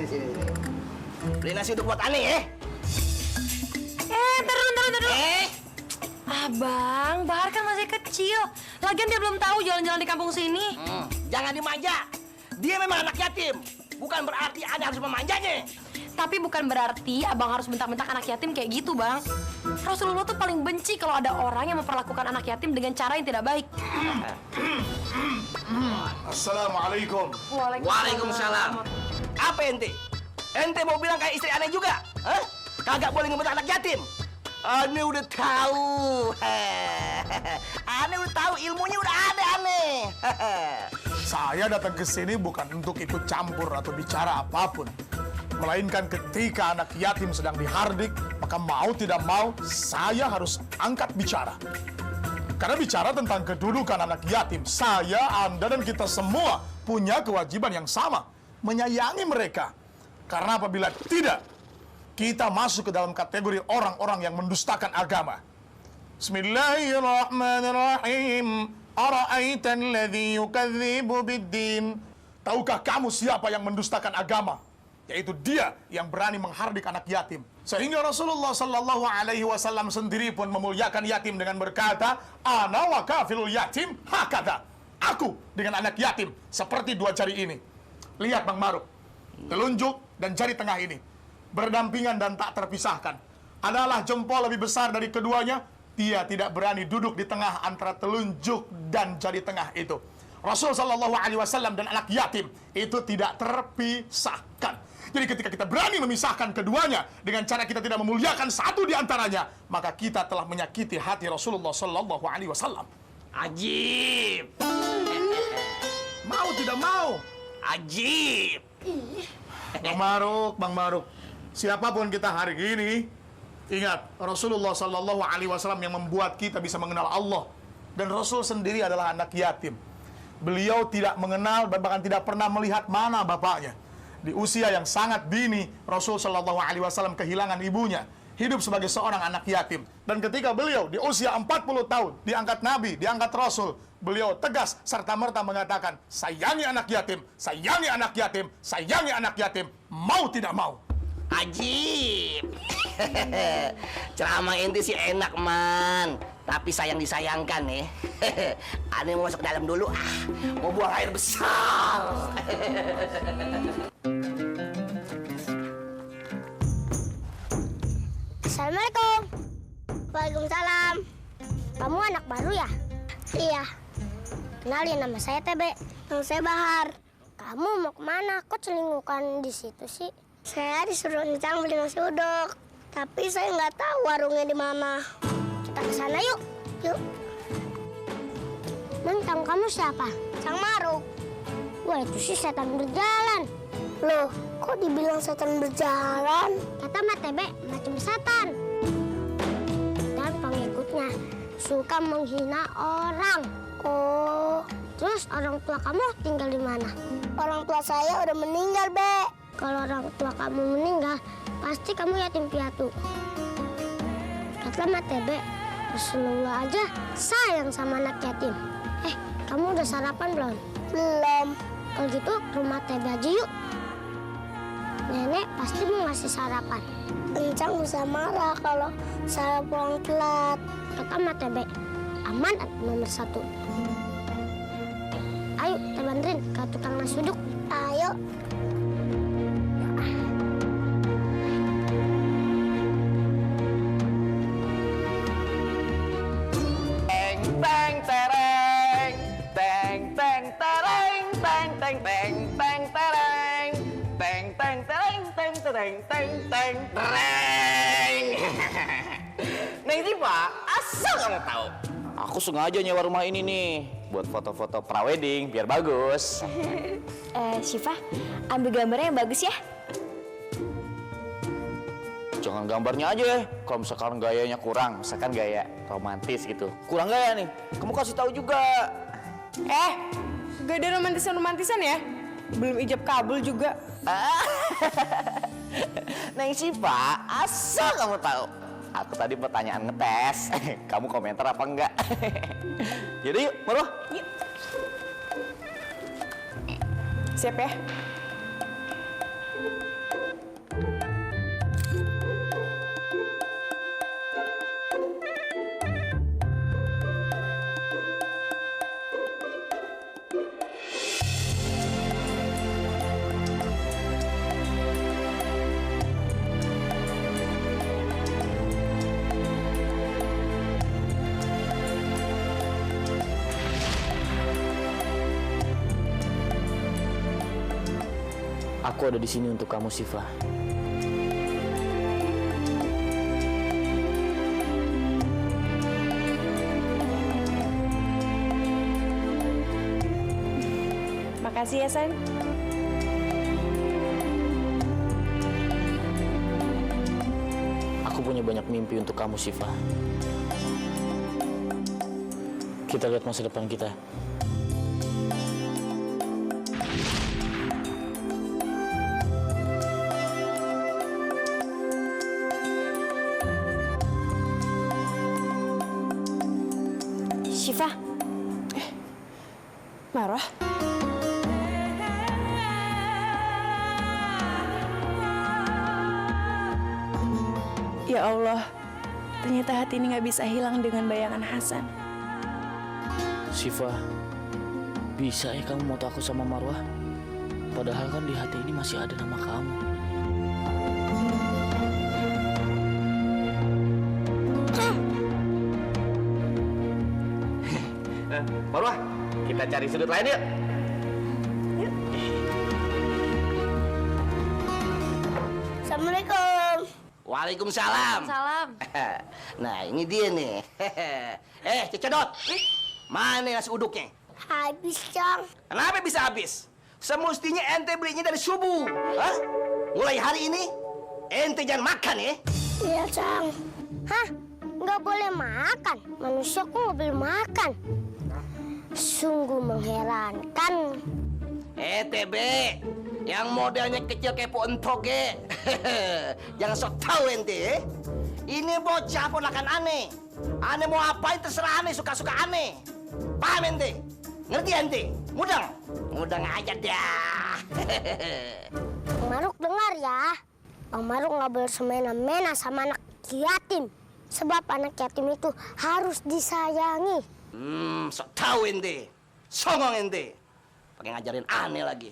Sini. Beli nasi untuk buat Ani ya. Taruh. Abang, Bahar kan masih kecil. Lagian dia belum tahu jalan-jalan di kampung sini. Jangan dimanja. Dia memang anak yatim. Bukan berarti Anda harus memanjanya. Tapi bukan berarti abang harus bentak-bentak anak yatim kayak gitu, Bang. Rasulullah tuh paling benci kalau ada orang yang memperlakukan anak yatim dengan cara yang tidak baik. Assalamualaikum. Waalaikumsalam. Apa ente? Ente mau bilang kayak istri Aneh juga? Hah? Kagak boleh ngebentak anak yatim. Aneh udah tahu. Aneh udah tahu, ilmunya udah ada Aneh. Saya datang ke sini bukan untuk ikut campur atau bicara apapun. Melainkan ketika anak yatim sedang dihardik, maka mau tidak mau, saya harus angkat bicara. Karena bicara tentang kedudukan anak yatim, saya, Anda, dan kita semua punya kewajiban yang sama. Menyayangi mereka. Karena apabila tidak, kita masuk ke dalam kategori orang-orang yang mendustakan agama. Bismillahirrahmanirrahim. Ara'aitan alladhi yukadzibu biddin. Tahukah kamu siapa yang mendustakan agama? Yaitu dia yang berani menghardik anak yatim. Sehingga Rasulullah Sallallahu Alaihi Wasallam sendiri pun memuliakan yatim dengan berkata, Ana wa kafilul yatim hakada. Aku dengan anak yatim seperti dua jari ini. Lihat Bang Maruk, telunjuk dan jari tengah ini berdampingan dan tak terpisahkan. Adalah jempol lebih besar dari keduanya. Dia tidak berani duduk di tengah antara telunjuk dan jari tengah itu. Rasul Sallallahu Alaihi Wasallam dan anak yatim itu tidak terpisahkan. Jadi ketika kita berani memisahkan keduanya dengan cara kita tidak memuliakan satu di antaranya, maka kita telah menyakiti hati Rasulullah Sallallahu Alaihi Wasallam. Ajib. Mau tidak mau? Ajib. Bang Maruk, siapapun kita hari ini, ingat Rasulullah Sallallahu Alaihi Wasallam yang membuat kita bisa mengenal Allah, dan Rasul sendiri adalah anak yatim. Beliau tidak mengenal dan bahkan tidak pernah melihat mana bapaknya. Di usia yang sangat dini, Rasul Sallallahu Alaihi Wasallam kehilangan ibunya, hidup sebagai seorang anak yatim. Dan ketika beliau di usia 40 tahun diangkat Nabi, diangkat Rasul, beliau tegas serta-merta mengatakan, sayangi anak yatim, sayangi anak yatim, sayangi anak yatim, mau tidak mau. Ajib. Ceramah ente sih enak, Man. Tapi sayang disayangkan nih. Aneh mau masuk ke dalam dulu. Mau buang air besar. Assalamualaikum. Waalaikumsalam. Kamu anak baru ya? Iya. Kenalin, nama saya TB. Nama saya Bahar. Kamu mau kemana? Kok celingukan di situ sih? Saya disuruh Encang beli nasi uduk. Tapi saya nggak tahu warungnya di mana. Kita ke sana yuk. Yuk. Mentang kamu siapa? Sang Maruk. Wah, itu sih setan berjalan. Loh, kok dibilang setan berjalan? Kata Mak TB, macam setan. Dan pengikutnya suka menghina orang. Oh, terus orang tua kamu tinggal di mana? Orang tua saya udah meninggal, Be. Kalau orang tua kamu meninggal, pasti kamu yatim piatu. Kata Mak TB, Rasulullah aja sayang sama anak yatim. Kamu udah sarapan belum? Belum. Kalau gitu ke rumah TB aja yuk. Nenek pasti mau ngasih sarapan. Encang bisa marah kalau saya pulang telat. Kata Mak TB, amanat nomor 1. Ayo, kita bantuin ke tukang nasi uduk. Ayo. Teng tereng, teng teng tereng, teng teng teng teng tereng, teng teng tereng, teng tereng, teng teng tereng. Neng Ziva, asal kamu tahu? Aku sengaja nyewa rumah ini nih buat foto-foto prawedding biar bagus. Syifa, ambil gambarnya yang bagus ya. Jangan gambarnya aja ya. Kalau misalkan gayanya kurang, misalkan gaya romantis gitu. Kurang gaya nih, kamu kasih tahu juga. Gak ada romantisan-romantisan ya? Belum ijab kabul juga. Neng Syifa, asal kamu tahu? Aku tadi pertanyaan ngetes. Kamu komentar apa enggak? Jadi yuk, Marwah. Siap ya? Aku ada di sini untuk kamu, Syifa. Makasih ya, San. Aku punya banyak mimpi untuk kamu, Syifa. Kita lihat masa depan kita. Syifa. Marwah. Ya Allah, ternyata hati ini nggak bisa hilang dengan bayangan Hasan. Syifa, bisa ya kamu moto aku sama Marwah? Padahal kan di hati ini masih ada nama kamu. Marwah, kita cari sudut lain yuk. Assalamualaikum. Waalaikumsalam. Salam. Nah, ini dia nih. Cecodot. Mana nasi uduknya? Habis, Cang. Kenapa bisa habis? Semestinya ente belinya dari subuh. Hah? Mulai hari ini, ente jangan makan ya. Iya, Cang. Hah? Nggak boleh makan? Manusia kok nggak boleh makan? Sungguh mengherankan. TB, yang modelnya kecil kayak pohon toge. Jangan sok tahu ente. Ini bocah ponakan aneh. Aneh mau apain terserah aneh, suka-suka aneh. Paham ente? Ngerti ente? Mudang? Mudang aja dah. Bang Maruk dengar ya. Bang Maruk nggak boleh semena-mena sama anak yatim. Sebab anak yatim itu harus disayangi. Sok tahu ente. Songong ente. Pakai ngajarin aneh lagi.